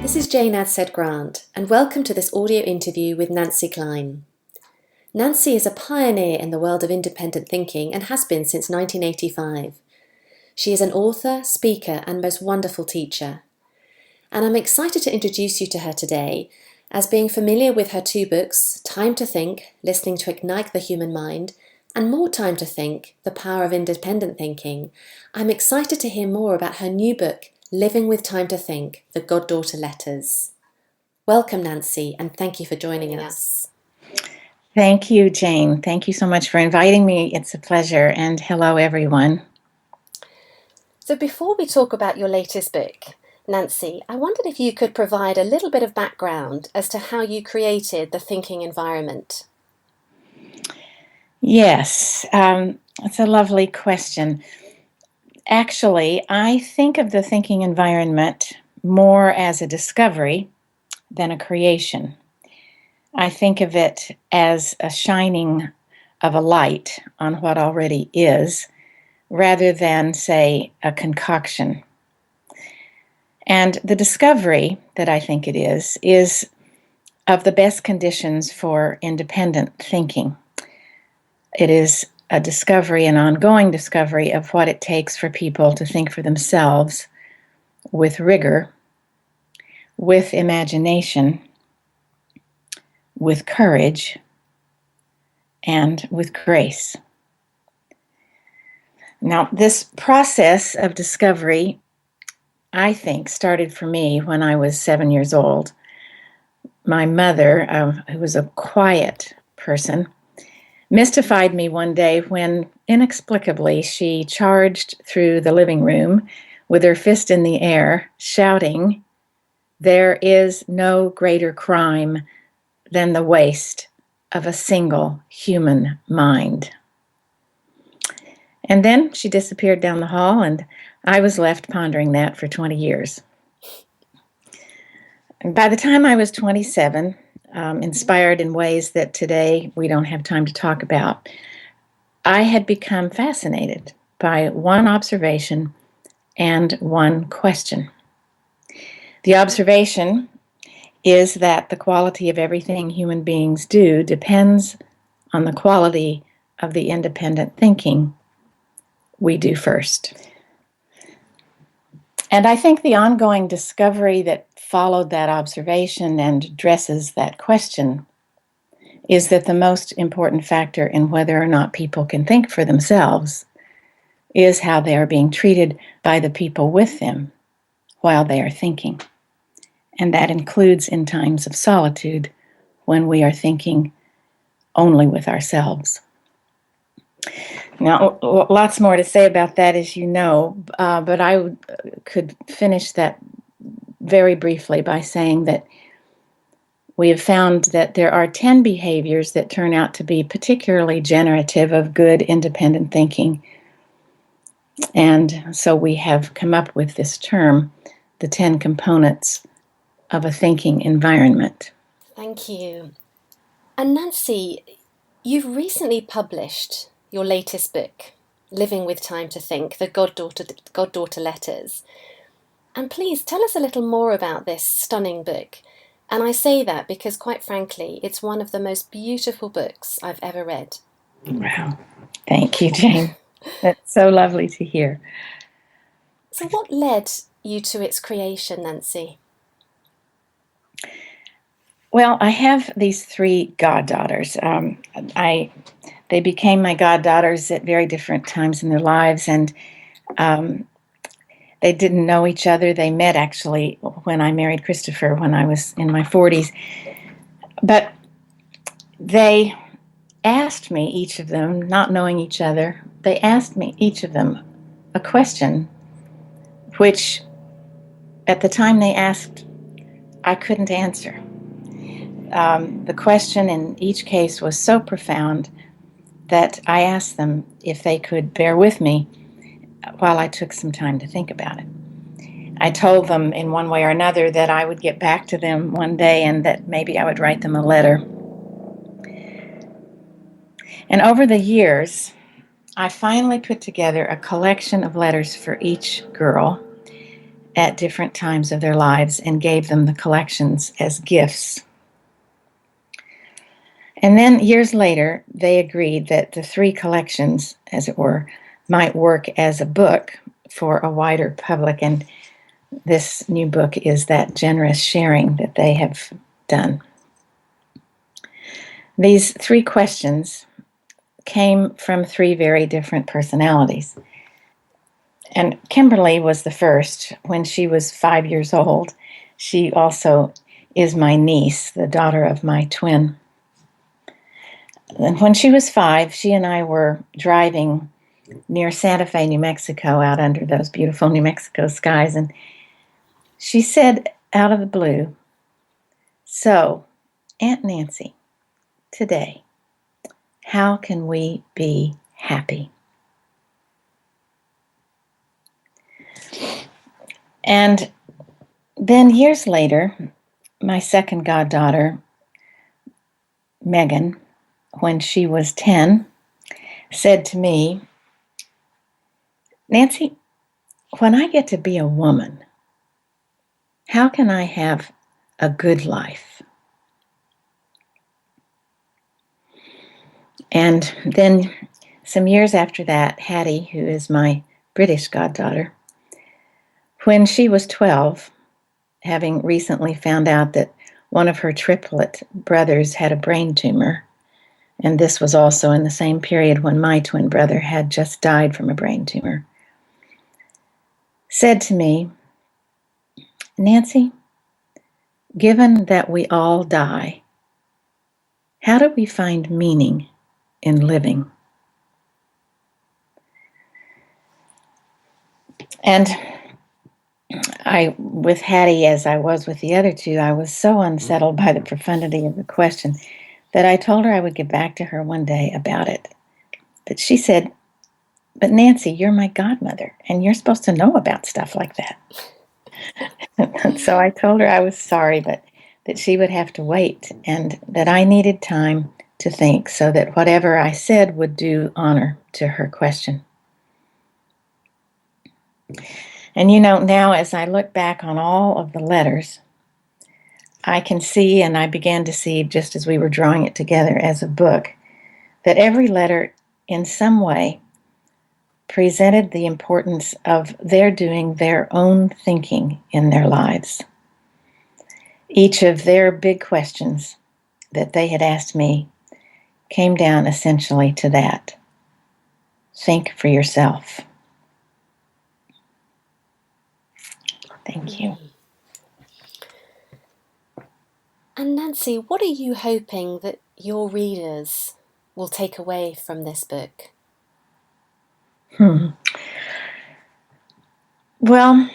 This is Jane Adshead-Grant, and welcome to this audio interview with Nancy Kline. Nancy is a pioneer in the world of independent thinking and has been since 1985. She is an author, speaker, and most wonderful teacher. And I'm excited to introduce you to her today, as being familiar with her two books, Time to Think, Listening to Ignite the Human Mind, and More Time to Think, The Power of Independent Thinking. I'm excited to hear more about her new book, Living with Time to Think, The Goddaughter Letters. Welcome, Nancy, and thank you for joining us. Thank you, Jane. Thank you so much for inviting me. It's a pleasure, and hello, everyone. So before we talk about your latest book, Nancy, I wondered if you could provide a little bit of background as to how you created the thinking environment. Yes, it's a lovely question. Actually, I think of the thinking environment more as a discovery than a creation. I think of it as a shining of a light on what already is, rather than, say, a concoction. And the discovery that I think it is of the best conditions for independent thinking. It is a discovery, an ongoing discovery of what it takes for people to think for themselves with rigor, with imagination, with courage, and with grace. Now, this process of discovery, I think, started for me when I was 7 years old. My mother, who was a quiet person, mystified me one day when, inexplicably, she charged through the living room with her fist in the air, shouting, "There is no greater crime than the waste of a single human mind." And then she disappeared down the hall, and I was left pondering that for 20 years. And by the time I was 27, inspired in ways that today we don't have time to talk about, I had become fascinated by one observation and one question. The observation is that the quality of everything human beings do depends on the quality of the independent thinking we do first. And I think the ongoing discovery that followed that observation and addresses that question is that the most important factor in whether or not people can think for themselves is how they are being treated by the people with them while they are thinking. And that includes in times of solitude when we are thinking only with ourselves. Now, lots more to say about that, as you know, but I could finish that very briefly by saying that we have found that there are 10 behaviors that turn out to be particularly generative of good independent thinking. And so we have come up with this term, the 10 components of a thinking environment. Thank you. And Nancy, you've recently published your latest book, Living with Time to Think, The Goddaughter Letters. And please tell us a little more about this stunning book. And I say that because, quite frankly, it's one of the most beautiful books I've ever read. Wow. Thank you, Jane. That's so lovely to hear. So what led you to its creation, Nancy? Well, I have these three goddaughters. They became my goddaughters at very different times in their lives, and they didn't know each other. They met, actually, when I married Christopher when I was in my 40s. But they asked me, each of them, not knowing each other, they asked me, each of them, a question which, at the time they asked, I couldn't answer. The question in each case was so profound that I asked them if they could bear with me while I took some time to think about it. I told them in one way or another that I would get back to them one day and that maybe I would write them a letter. And over the years, I finally put together a collection of letters for each girl. at different times of their lives and gave them the collections as gifts. And then years later, they agreed that the 3 collections, as it were, might work as a book for a wider public. And this new book is that generous sharing that they have done. These 3 questions came from 3 very different personalities. And Kimberly was the first. When she was 5 years old, she also is my niece, the daughter of my twin. And when she was 5, she and I were driving near Santa Fe, New Mexico, out under those beautiful New Mexico skies. And she said out of the blue, "So, Aunt Nancy, today, how can we be happy?" And then years later, my second goddaughter, Megan, when she was 10, said to me, "Nancy, when I get to be a woman, how can I have a good life?" And then some years after that, Hattie, who is my British goddaughter, when she was 12, having recently found out that one of her triplet brothers had a brain tumor, and this was also in the same period when my twin brother had just died from a brain tumor, said to me, "Nancy, given that we all die, how do we find meaning in living?" And with Hattie, as I was with the other 2, I was so unsettled by the profundity of the question that I told her I would get back to her one day about it. But she said, "But Nancy, you're my godmother, and you're supposed to know about stuff like that." So I told her I was sorry, but that she would have to wait, and that I needed time to think so that whatever I said would do honor to her question. And now as I look back on all of the letters, I can see, and I began to see just as we were drawing it together as a book, that every letter in some way presented the importance of their doing their own thinking in their lives. Each of their big questions that they had asked me came down essentially to that. Think for yourself. Thank you. And Nancy, what are you hoping that your readers will take away from this book? Well,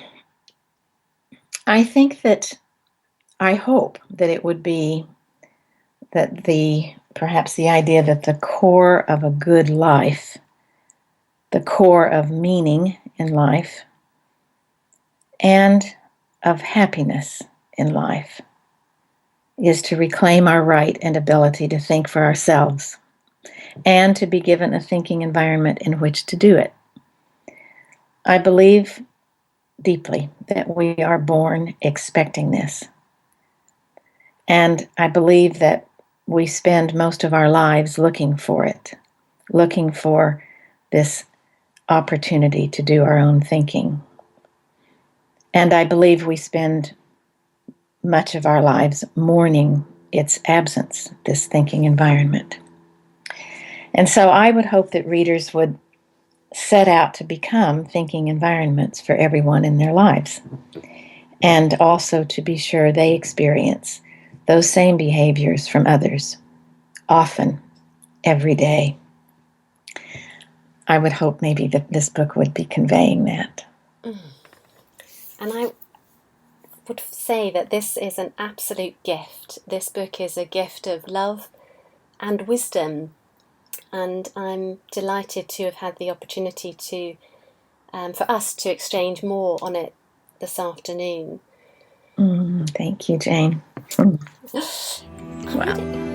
I hope that it would be that perhaps the idea that the core of a good life, the core of meaning in life, and of happiness in life is to reclaim our right and ability to think for ourselves and to be given a thinking environment in which to do it. I believe deeply that we are born expecting this. And I believe that we spend most of our lives looking for it, looking for this opportunity to do our own thinking. And I believe we spend much of our lives mourning its absence, this thinking environment. And so I would hope that readers would set out to become thinking environments for everyone in their lives, and also to be sure they experience those same behaviors from others, often, every day. I would hope maybe that this book would be conveying that. And I would say that this is an absolute gift. This book is a gift of love and wisdom. And I'm delighted to have had the opportunity for us to exchange more on it this afternoon. Thank you, Jane. Wow.